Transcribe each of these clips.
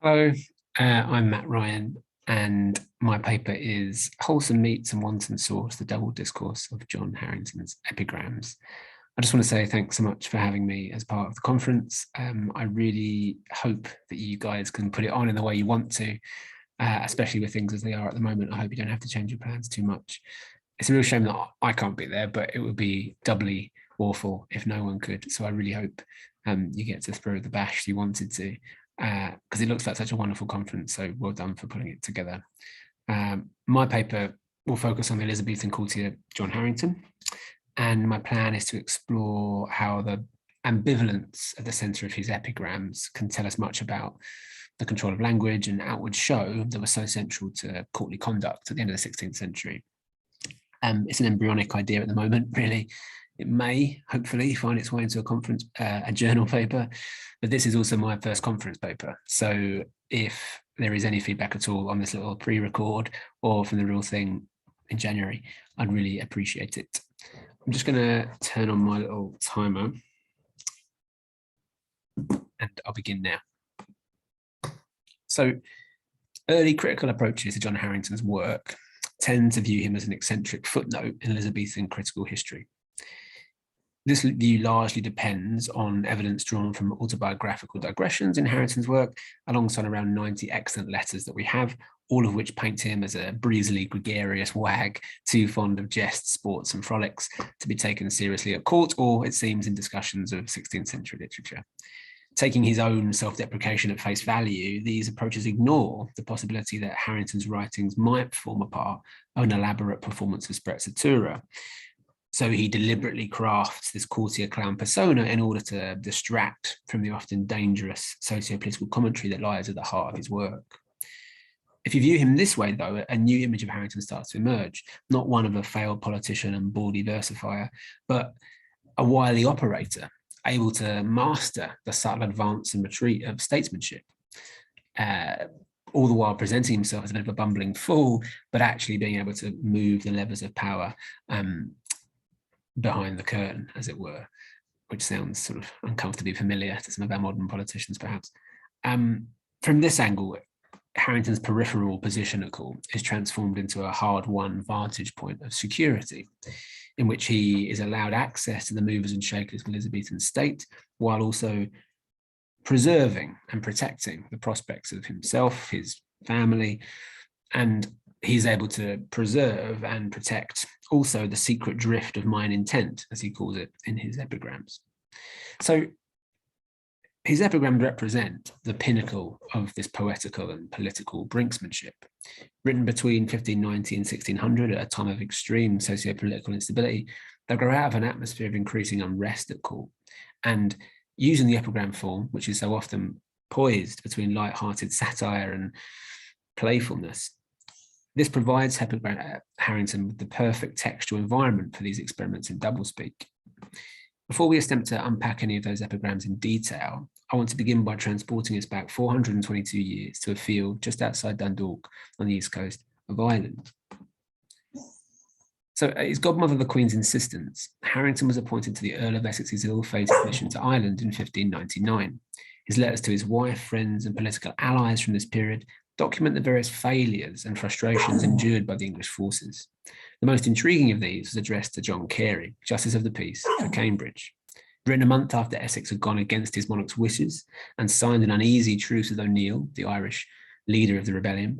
Hello, I'm Matt Ryan, and my paper is Wholesome Meats and Wanton Sauce, the Double Discourse of John Harington's Epigrams. I just want to say thanks so much for having me as part of the conference. I really hope that you guys can put it on in the way you want to, especially with things as they are at the moment. I hope you don't have to change your plans too much. It's a real shame that I can't be there, but it would be doubly awful if no one could. So I really hope you get to throw the bash you wanted to, because it looks like such a wonderful conference. So well done for putting it together. My paper will focus on the Elizabethan courtier John Harington, and my plan is to explore how the ambivalence at the centre of his epigrams can tell us much about the control of language and outward show that was so central to courtly conduct at the end of the 16th century. It's an embryonic idea at the moment, really. It may, hopefully, find its way into a conference, a journal paper, but this is also my first conference paper. So if there is any feedback at all on this little pre-record or from the real thing in January, I'd really appreciate it. I'm just going to turn on my little timer and I'll begin now. So early critical approaches to John Harington's work tend to view him as an eccentric footnote in Elizabethan critical history. This view largely depends on evidence drawn from autobiographical digressions in Harington's work, alongside around 90 excellent letters that we have, all of which paint him as a breezily gregarious wag, too fond of jests, sports, and frolics to be taken seriously at court, or it seems in discussions of 16th century literature. Taking his own self-deprecation at face value, these approaches ignore the possibility that Harington's writings might form a part of an elaborate performance of sprezzatura. So he deliberately crafts this courtier clown persona in order to distract from the often dangerous socio-political commentary that lies at the heart of his work. If you view him this way, though, a new image of Harington starts to emerge, not one of a failed politician and baldy versifier, but a wily operator, able to master the subtle advance and retreat of statesmanship, all the while presenting himself as a bit of a bumbling fool, but actually being able to move the levers of power behind the curtain, as it were, which sounds sort of uncomfortably familiar to some of our modern politicians, perhaps. From this angle, Harington's peripheral position at court is transformed into a hard-won vantage point of security, in which he is allowed access to the movers and shakers of Elizabethan state, while also preserving and protecting the prospects of himself, his family, and he's able to preserve and protect also the secret drift of mine intent, as he calls it in his epigrams. So his epigrams represent the pinnacle of this poetical and political brinksmanship. Written between 1590 and 1600 at a time of extreme socio-political instability, they grow out of an atmosphere of increasing unrest at court. And using the epigram form, which is so often poised between light-hearted satire and playfulness, this provides Harington with the perfect textual environment for these experiments in doublespeak. Before we attempt to unpack any of those epigrams in detail, I want to begin by transporting us back 422 years to a field just outside Dundalk on the east coast of Ireland. So at his godmother the Queen's insistence, Harington was appointed to the Earl of Essex's ill-fated mission to Ireland in 1599. His letters to his wife, friends, and political allies from this period document the various failures and frustrations endured by the English forces. The most intriguing of these was addressed to John Carey, Justice of the Peace for Cambridge. Written a month after Essex had gone against his monarch's wishes and signed an uneasy truce with O'Neill, the Irish leader of the rebellion,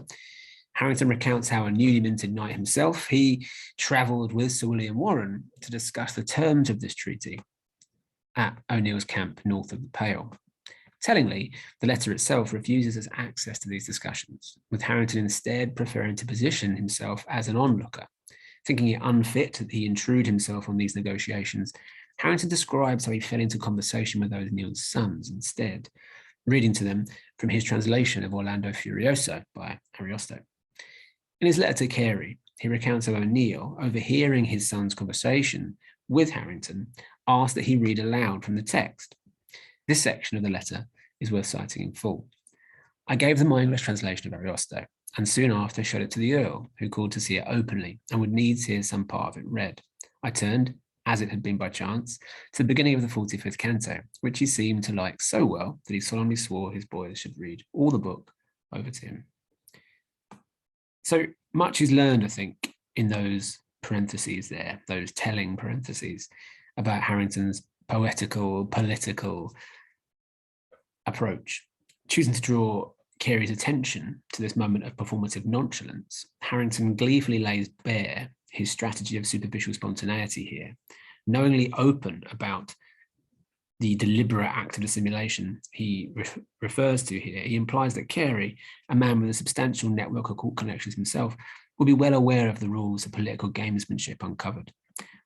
Harington recounts how a newly minted knight himself, he travelled with Sir William Warren to discuss the terms of this treaty at O'Neill's camp north of the Pale. Tellingly, the letter itself refuses us access to these discussions, with Harington instead preferring to position himself as an onlooker. Thinking it unfit that he intrude himself on these negotiations, Harington describes how he fell into conversation with O'Neill's sons instead, reading to them from his translation of Orlando Furioso by Ariosto. In his letter to Carey, he recounts how O'Neill, overhearing his son's conversation with Harington, asked that he read aloud from the text. This section of the letter is worth citing in full. I gave them my English translation of Ariosto, and soon after showed it to the Earl, who called to see it openly and would needs hear some part of it read. I turned as it had been by chance, to the beginning of the 45th canto, which he seemed to like so well that he solemnly swore his boys should read all the book over to him. So much is learned, I think, in those parentheses there, those telling parentheses, about Harington's poetical, political approach. Choosing to draw Carey's attention to this moment of performative nonchalance, Harington gleefully lays bare his strategy of superficial spontaneity here, knowingly open about the deliberate act of dissimulation he refers to here. He implies that Carey, a man with a substantial network of court connections himself, will be well aware of the rules of political gamesmanship uncovered.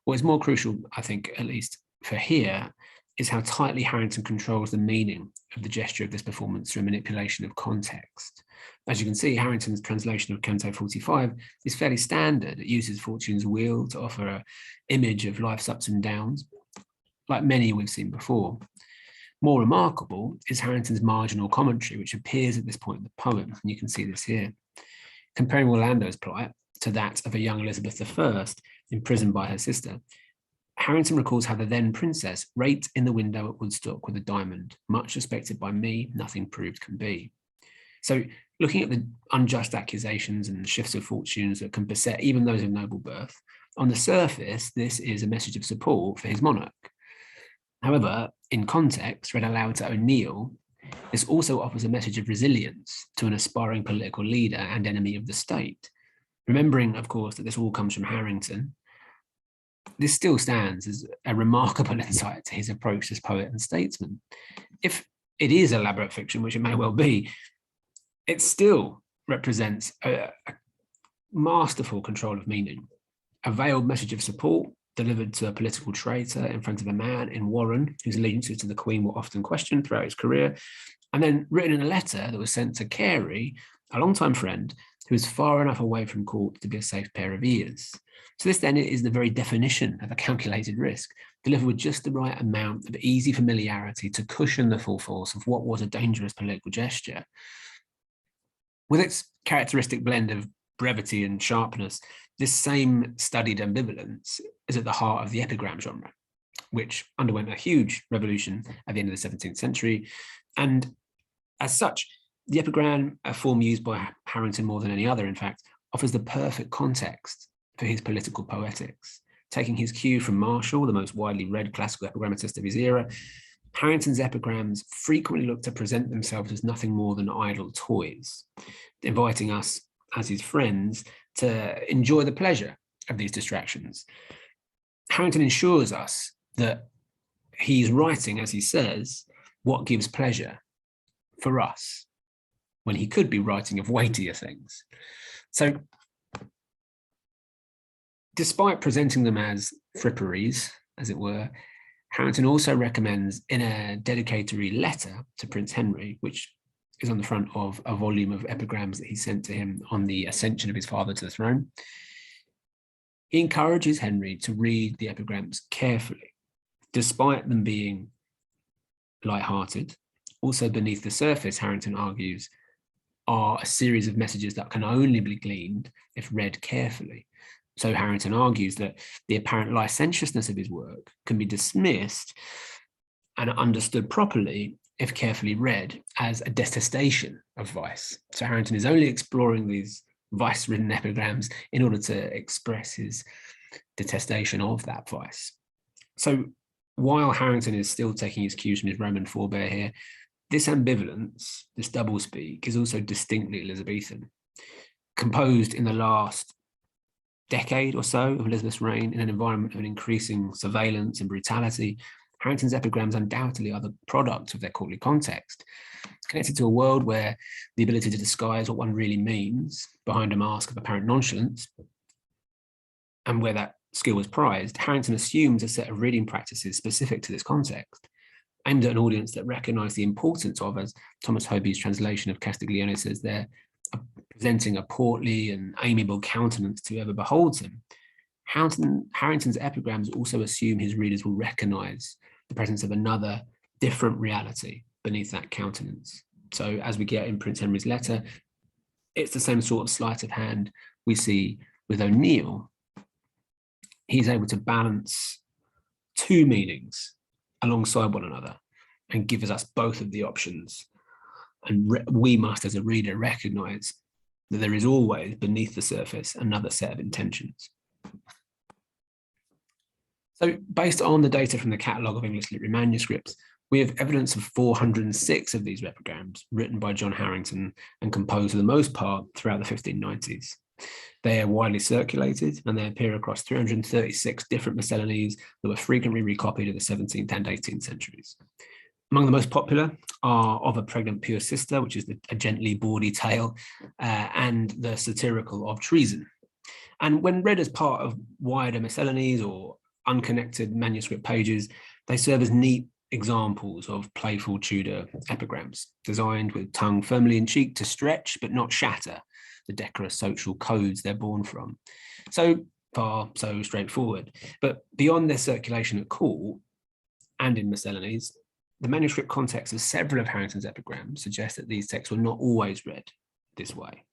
What is more crucial, I think, at least for here, is how tightly Harington controls the meaning of the gesture of this performance through manipulation of context. As you can see, Harrington's translation of Canto 45 is fairly standard. It uses Fortune's wheel to offer an image of life's ups and downs, like many we've seen before. More remarkable is Harrington's marginal commentary, which appears at this point in the poem, and you can see this here. Comparing Orlando's plight to that of a young Elizabeth I, imprisoned by her sister, Harington recalls how the then princess raked in the window at Woodstock with a diamond, much respected by me, nothing proved can be. So looking at the unjust accusations and shifts of fortunes that can beset even those of noble birth, on the surface, this is a message of support for his monarch. However, in context, read aloud to O'Neill, this also offers a message of resilience to an aspiring political leader and enemy of the state. Remembering, of course, that this all comes from Harington, this still stands as a remarkable insight to his approach as poet and statesman. If it is elaborate fiction, which it may well be, it still represents a masterful control of meaning, a veiled message of support delivered to a political traitor in front of a man in Warren, whose allegiances to the Queen were often questioned throughout his career, and then written in a letter that was sent to Carey, a longtime friend, who was far enough away from court to be a safe pair of ears. So this then is the very definition of a calculated risk, delivered with just the right amount of easy familiarity to cushion the full force of what was a dangerous political gesture. With its characteristic blend of brevity and sharpness, this same studied ambivalence is at the heart of the epigram genre, which underwent a huge revolution at the end of the 17th century. And as such, the epigram, a form used by Harington more than any other, in fact, offers the perfect context for his political poetics. Taking his cue from Marshall, the most widely read classical epigrammatist of his era, Harrington's epigrams frequently look to present themselves as nothing more than idle toys, inviting us, as his friends, to enjoy the pleasure of these distractions. Harington ensures us that he's writing, as he says, what gives pleasure for us, when he could be writing of weightier things. So, despite presenting them as fripperies, as it were, Harington also recommends in a dedicatory letter to Prince Henry, which is on the front of a volume of epigrams that he sent to him on the ascension of his father to the throne, he encourages Henry to read the epigrams carefully, despite them being light-hearted. Also beneath the surface, Harington argues, are a series of messages that can only be gleaned if read carefully. So Harington argues that the apparent licentiousness of his work can be dismissed and understood properly if carefully read as a detestation of vice. So Harington is only exploring these vice-ridden epigrams in order to express his detestation of that vice. So while Harington is still taking his cues from his Roman forebear here, this ambivalence, this doublespeak, is also distinctly Elizabethan. Composed in the last decade or so of Elizabeth's reign in an environment of an increasing surveillance and brutality, Harrington's epigrams undoubtedly are the product of their courtly context, connected to a world where the ability to disguise what one really means behind a mask of apparent nonchalance, and where that skill was prized. Harington assumes a set of reading practices specific to this context, aimed at an audience that recognise the importance of, as Thomas Hoby's translation of Castiglione says there, presenting a portly and amiable countenance to whoever beholds him. Harrington's epigrams also assume his readers will recognise the presence of another different reality beneath that countenance. So as we get in Prince Henry's letter, it's the same sort of sleight of hand we see with O'Neill. He's able to balance two meanings alongside one another and gives us both of the options. And we must, as a reader, recognize that there is always beneath the surface another set of intentions. So based on the data from the catalogue of English literary manuscripts, we have evidence of 406 of these epigrams written by John Harington and composed for the most part throughout the 1590s. They are widely circulated and they appear across 336 different miscellanies that were frequently recopied in the 17th and 18th centuries. Among the most popular are Of a Pregnant Pure Sister, which is a gently bawdy tale, and the satirical Of Treason. And when read as part of wider miscellanies or unconnected manuscript pages, they serve as neat examples of playful Tudor epigrams, designed with tongue firmly in cheek to stretch but not shatter the decorous social codes they're born from. So far, so straightforward. But beyond their circulation at court and in miscellanies, the manuscript context of several of Harington's epigrams suggests that these texts were not always read this way.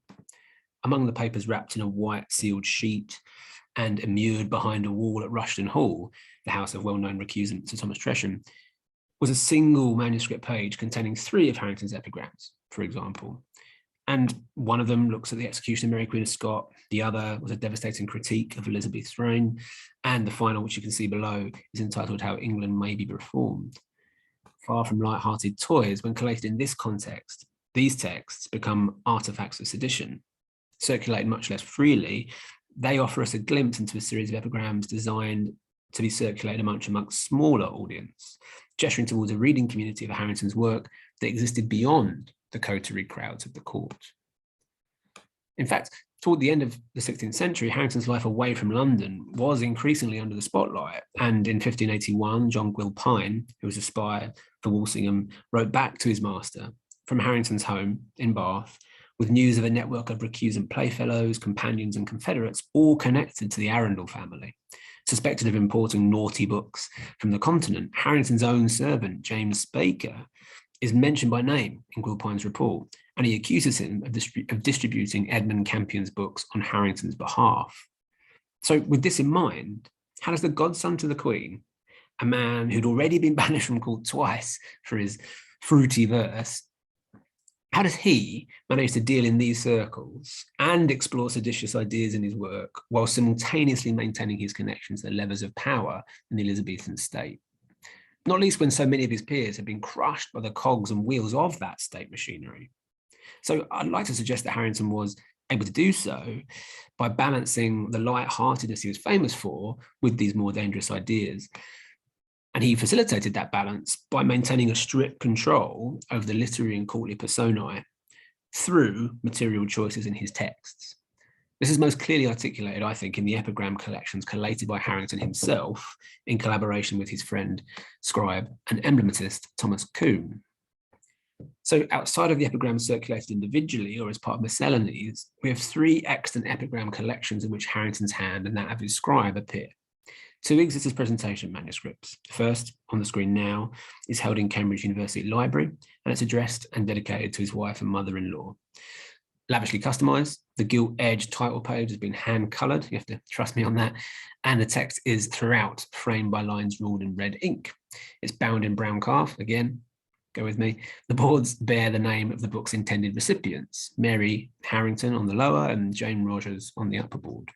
Among the papers wrapped in a white sealed sheet and immured behind a wall at Rushton Hall, the house of well-known recusant Sir Thomas Tresham, was a single manuscript page containing 3 of Harington's epigrams, for example. And one of them looks at the execution of Mary Queen of Scots, the other was a devastating critique of Elizabeth's reign, and the final, which you can see below, is entitled How England May be Reformed. Far from light-hearted toys, when collated in this context, these texts become artifacts of sedition. Circulated much less freely, they offer us a glimpse into a series of epigrams designed to be circulated amongst smaller audience, gesturing towards a reading community of Harington's work that existed beyond the coterie crowds of the court. In fact, toward the end of the 16th century, Harington's life away from London was increasingly under the spotlight. And in 1581, John Gwyll Pine, who was a spy for Walsingham, wrote back to his master from Harington's home in Bath with news of a network of recusant playfellows, companions, and confederates, all connected to the Arundel family. Suspected of importing naughty books from the continent, Harington's own servant, James Baker, is mentioned by name in Gwyll Pine's report, and he accuses him of distributing Edmund Campion's books on Harington's behalf. So with this in mind, how does the godson to the Queen, a man who'd already been banished from court twice for his fruity verse, how does he manage to deal in these circles and explore seditious ideas in his work while simultaneously maintaining his connections to the levers of power in the Elizabethan state? Not least when so many of his peers have been crushed by the cogs and wheels of that state machinery. So I'd like to suggest that Harington was able to do so by balancing the light-heartedness he was famous for with these more dangerous ideas. And he facilitated that balance by maintaining a strict control over the literary and courtly personae through material choices in his texts. This is most clearly articulated, I think, in the epigram collections collated by Harington himself in collaboration with his friend, scribe, and emblematist Thomas Combe. So outside of the epigrams circulated individually or as part of miscellanies, we have 3 extant epigram collections in which Harington's hand and that of his scribe appear. 2 exist as presentation manuscripts. The first, on the screen now, is held in Cambridge University Library, and it's addressed and dedicated to his wife and mother-in-law. Lavishly customized, the gilt-edged title page has been hand-colored, you have to trust me on that, and the text is throughout framed by lines ruled in red ink. It's bound in brown calf, again, go with me. The boards bear the name of the book's intended recipients, Mary Harington on the lower and Jane Rogers on the upper board.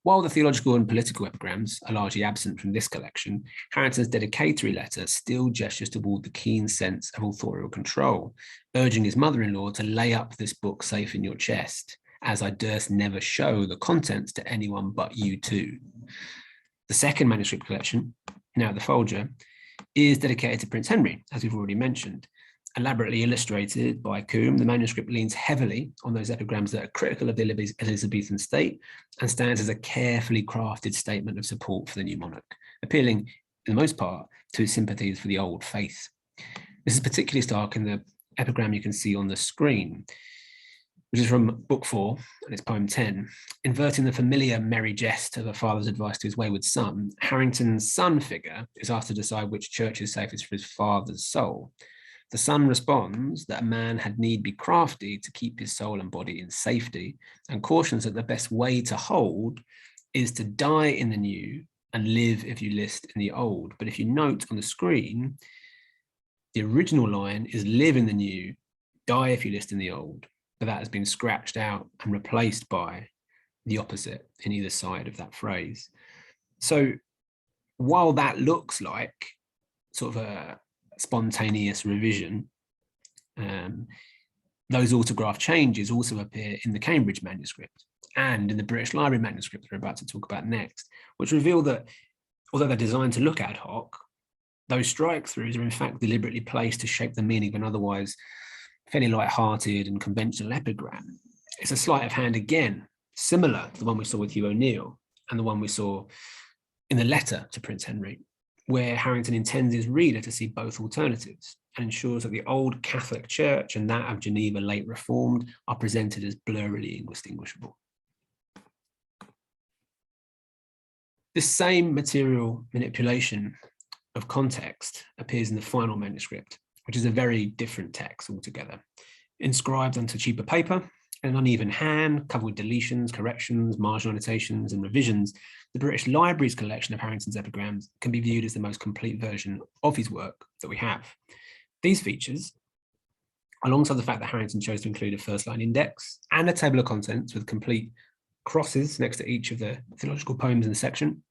While the theological and political epigrams are largely absent from this collection, Harington's dedicatory letter still gestures toward the keen sense of authorial control, urging his mother-in-law to lay up this book safe in your chest, as I durst never show the contents to anyone but you two. The second manuscript collection, now at the Folger, is dedicated to Prince Henry, as we've already mentioned. Elaborately illustrated by Combe, the manuscript leans heavily on those epigrams that are critical of the Elizabethan state and stands as a carefully crafted statement of support for the new monarch, appealing, in the most part, to his sympathies for the old faith. This is particularly stark in the epigram you can see on the screen, which is from Book 4, and it's poem 10. Inverting the familiar merry jest of a father's advice to his wayward son, Harrington's son figure is asked to decide which church is safest for his father's soul. The son responds that a man had need be crafty to keep his soul and body in safety, and cautions that the best way to hold is to die in the new and live if you list in the old. But if you note on the screen, the original line is live in the new, die if you list in the old. But that has been scratched out and replaced by the opposite in either side of that phrase. So while that looks like sort of a spontaneous revision, those autograph changes also appear in the Cambridge manuscript and in the British Library manuscript that we're about to talk about next, which reveal that although they're designed to look ad hoc, those strike-throughs are in fact deliberately placed to shape the meaning of an otherwise fairly light-hearted and conventional epigram. It's a sleight of hand again, similar to the one we saw with Hugh O'Neill and the one we saw in the letter to Prince Henry, where Harington intends his reader to see both alternatives and ensures that the old Catholic Church and that of Geneva late Reformed are presented as blurrily indistinguishable. This same material manipulation of context appears in the final manuscript, which is a very different text altogether. Inscribed onto cheaper paper, an uneven hand, covered with deletions, corrections, marginal annotations, and revisions, the British Library's collection of Harington's epigrams can be viewed as the most complete version of his work that we have. These features, alongside the fact that Harington chose to include a first-line index and a table of contents with complete crosses next to each of the theological poems in the section,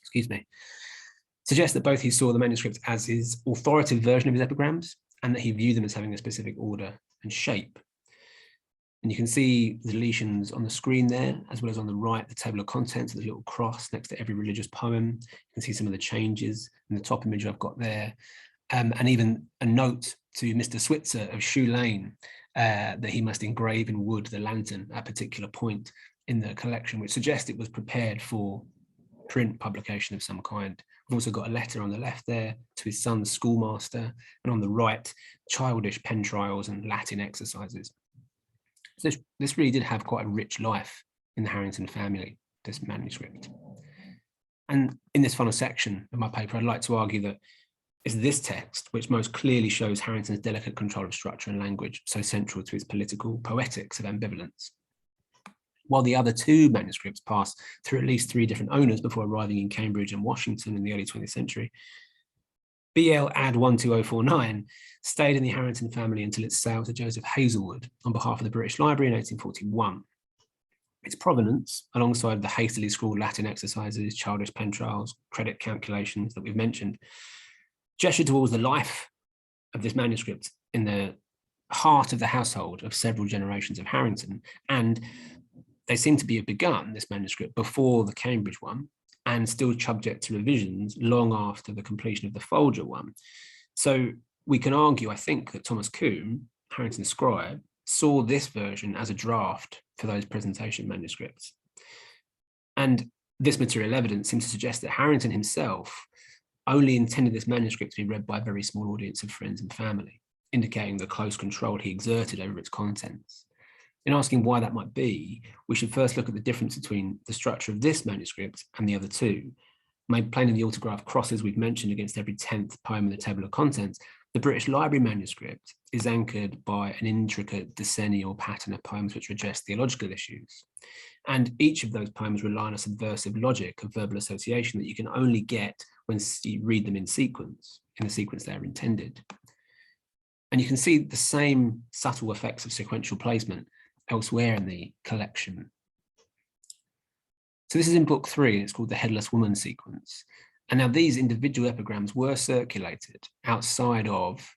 excuse me, suggests that both he saw the manuscript as his authoritative version of his epigrams and that he viewed them as having a specific order and shape. And you can see the deletions on the screen there, as well as on the right, the table of contents with a little cross next to every religious poem. You can see some of the changes in the top image I've got there. And even a note to Mr. Switzer of Shoe Lane that he must engrave in wood the lantern at a particular point in the collection, which suggests it was prepared for print publication of some kind. We've also got a letter on the left there to his son's schoolmaster, and on the right, childish pen trials and Latin exercises. So this really did have quite a rich life in the Harington family, this manuscript. And in this final section of my paper, I'd like to argue that it's this text which most clearly shows Harington's delicate control of structure and language, so central to his political poetics of ambivalence. While the other two manuscripts passed through at least 3 different owners before arriving in Cambridge and Washington in the early 20th century, BL Ad 12049 stayed in the Harington family until its sale to Joseph Hazelwood on behalf of the British Library in 1841. Its provenance, alongside the hastily scrawled Latin exercises, childish pen trials, credit calculations that we've mentioned, gestured towards the life of this manuscript in the heart of the household of several generations of Harington, and they seem to be have begun, this manuscript, before the Cambridge one, and still subject to revisions long after the completion of the Folger one. So we can argue, I think, that Thomas Combe, Harington's scribe, saw this version as a draft for those presentation manuscripts. And this material evidence seems to suggest that Harington himself only intended this manuscript to be read by a very small audience of friends and family, indicating the close control he exerted over its contents. In asking why that might be, we should first look at the difference between the structure of this manuscript and the other two. Made plain in the autograph crosses we've mentioned against every 10th poem in the table of contents, the British Library manuscript is anchored by an intricate decennial pattern of poems which address theological issues. And each of those poems rely on a subversive logic of verbal association that you can only get when you read them in the sequence they're intended. And you can see the same subtle effects of sequential placement elsewhere in the collection. So this is in book 3, and it's called the Headless Woman sequence. And now these individual epigrams were circulated outside of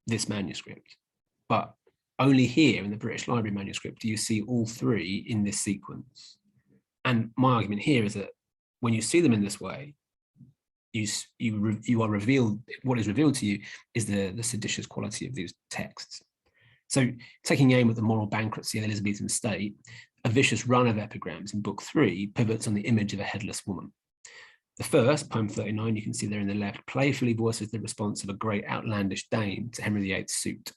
this manuscript, but only here in the British Library manuscript do you see all 3 in this sequence. And my argument here is that when you see them in this way, you are revealed, what is revealed to you is the seditious quality of these texts. So taking aim at the moral bankruptcy of the Elizabethan state, a vicious run of epigrams in book 3 pivots on the image of a headless woman. The first, poem 39, you can see there in the left, playfully voices the response of a great outlandish dame to Henry VIII's suit.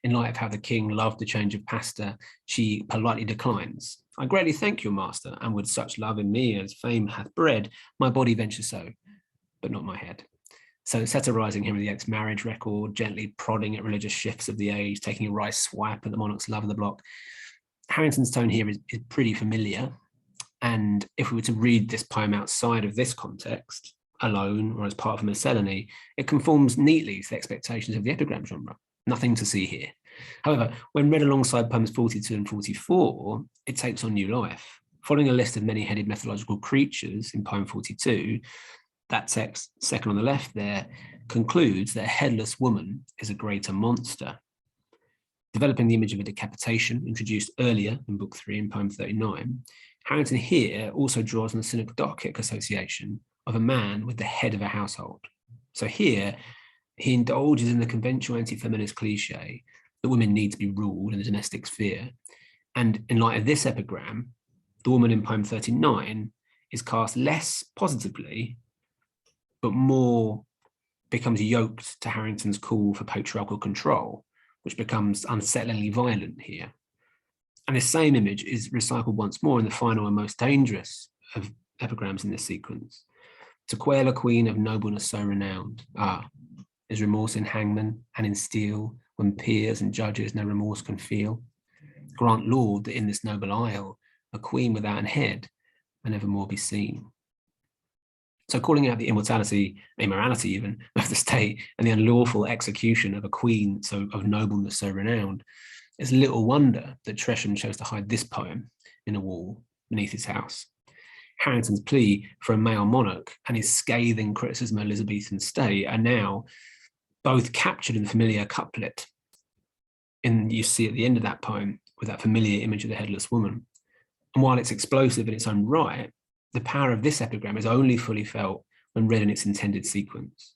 In light of how the king loved the change of pastor, she politely declines. I greatly thank your master, and would such love in me as fame hath bred, my body venture so, but not my head. So satirizing Henry VIII's marriage record, gently prodding at religious shifts of the age, taking a right swipe at the monarch's love of the block. Harington's tone here is pretty familiar. And if we were to read this poem outside of this context, alone or as part of a miscellany, it conforms neatly to the expectations of the epigram genre. Nothing to see here. However, when read alongside poems 42 and 44, it takes on new life. Following a list of many-headed mythological creatures in poem 42, that text, second on the left there, concludes that a headless woman is a greater monster. Developing the image of a decapitation introduced earlier in book 3 in poem 39, Harington here also draws on the synecdochic association of a man with the head of a household. So here, he indulges in the conventional anti-feminist cliche that women need to be ruled in the domestic sphere. And in light of this epigram, the woman in poem 39 is cast less positively, but more becomes yoked to Harington's call for patriarchal control, which becomes unsettlingly violent here. And this same image is recycled once more in the final and most dangerous of epigrams in this sequence. To quail a queen of nobleness so renowned, is remorse in hangman and in steel, when peers and judges no remorse can feel. Grant, Lord, that in this noble isle, a queen without an head may never more be seen. So calling out the immortality, immorality even, of the state and the unlawful execution of a queen so of nobleness so renowned, it's little wonder that Tresham chose to hide this poem in a wall beneath his house. Harrington's plea for a male monarch and his scathing criticism of Elizabethan state are now both captured in the familiar couplet you see at the end of that poem with that familiar image of the headless woman. And while it's explosive in its own right, the power of this epigram is only fully felt when read in its intended sequence.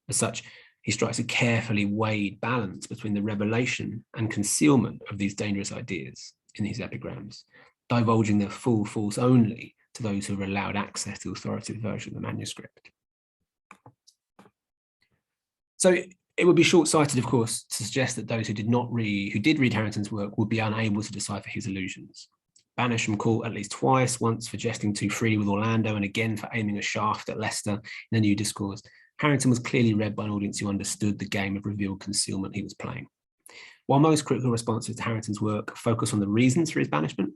As such, he strikes a carefully weighed balance between the revelation and concealment of these dangerous ideas in his epigrams, divulging their full force only to those who are allowed access to the authoritative version of the manuscript. So it would be short-sighted, of course, to suggest that those who did read Harrington's work would be unable to decipher his allusions. Banished from court at least twice, once for jesting too freely with Orlando and again for aiming a shaft at Leicester in a new discourse, Harington was clearly read by an audience who understood the game of revealed concealment he was playing. While most critical responses to Harrington's work focus on the reasons for his banishment,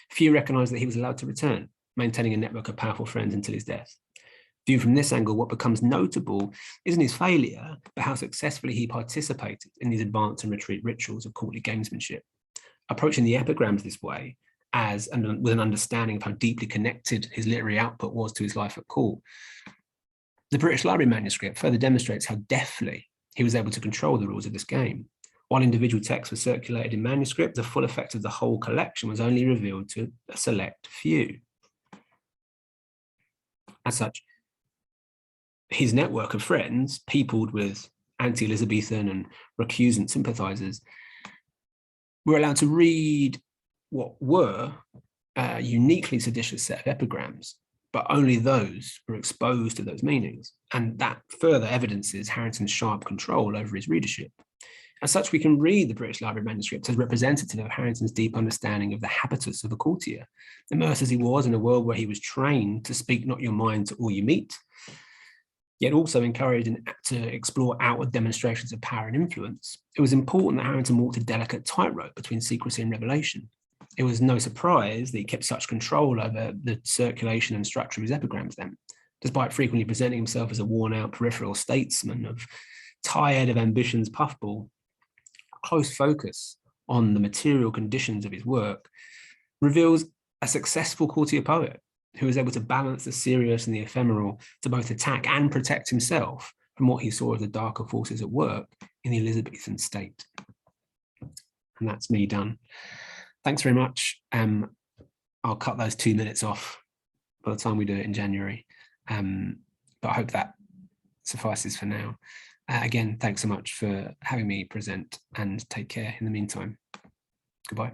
few recognise that he was allowed to return, maintaining a network of powerful friends until his death. Viewed from this angle, what becomes notable isn't his failure, but how successfully he participated in these advance and retreat rituals of courtly gamesmanship. Approaching the epigrams this way, with an understanding of how deeply connected his literary output was to his life at court, the British Library manuscript further demonstrates how deftly he was able to control the rules of this game. While individual texts were circulated in manuscript, the full effect of the whole collection was only revealed to a select few. As such, his network of friends, peopled with anti-Elizabethan and recusant sympathisers, were allowed to read what were a uniquely seditious set of epigrams, but only those were exposed to those meanings. And that further evidences Harrington's sharp control over his readership. As such, we can read the British Library manuscript as representative of Harrington's deep understanding of the habitus of a courtier, immersed as he was in a world where he was trained to speak not your mind to all you meet, yet also encouraged to explore outward demonstrations of power and influence. It was important that Harington walked a delicate tightrope between secrecy and revelation. It was no surprise that he kept such control over the circulation and structure of his epigrams then, despite frequently presenting himself as a worn-out peripheral statesman of tired of ambition's puffball. Close focus on the material conditions of his work reveals a successful courtier poet who was able to balance the serious and the ephemeral to both attack and protect himself from what he saw as the darker forces at work in the Elizabethan state. And that's me done. Thanks very much. I'll cut those 2 minutes off by the time we do it in January. But I hope that suffices for now. Again, thanks so much for having me present, and take care in the meantime. Goodbye.